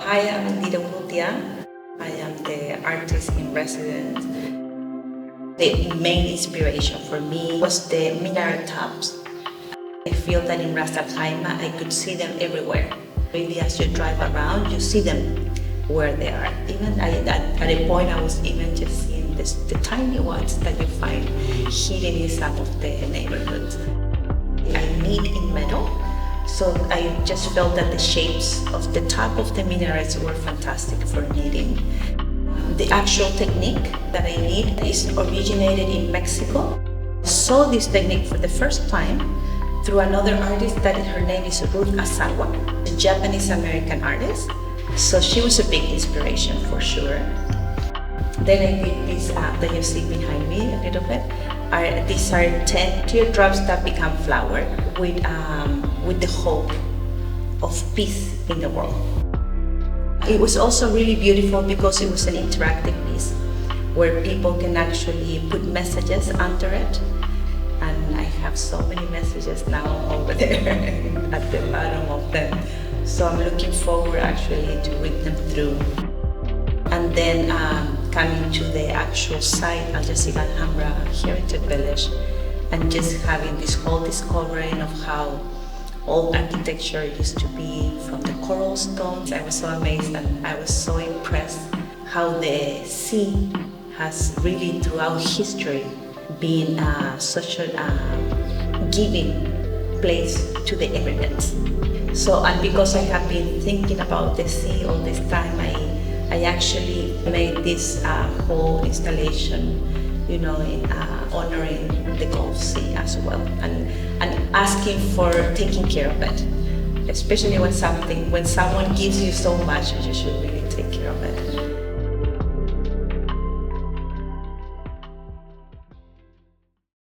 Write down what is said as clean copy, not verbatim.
Hi, I'm Indira Urrutia. I am the artist in residence. The main inspiration for me was the minaret tops. I feel that in Ras Al Khaimah I could see them everywhere. Really, as you drive around, you see them where they are. Even at a point, I was even just seeing the tiny ones that you find hidden in some of the neighborhoods. I knit in metal, so I just felt that the shapes of the top of the minarets were fantastic for knitting. The actual technique that I knit is originated in Mexico. I saw this technique for the first time through another artist that her name is Urrutia, a Japanese-American artist. So she was a big inspiration for sure. Then I did this that you see behind me a little bit. These are 10 teardrops that become flower with the hope of peace in the world. It was also really beautiful because it was an interactive piece where people can actually put messages under it. And I have so many messages now over there at the bottom of them. So I'm looking forward actually to read them through. And then coming to the actual site, Al Jazeera Alhambra Heritage Village, and just having this whole discovering of how old architecture used to be from the coral stones. I was so amazed and I was so impressed how the sea has really throughout history been such a giving place to the immigrants. So, and because I have been thinking about the sea all this time, I actually made this whole installation, you know, in honoring the Gulf Sea as well, and asking for taking care of it, especially when someone gives you so much, you should really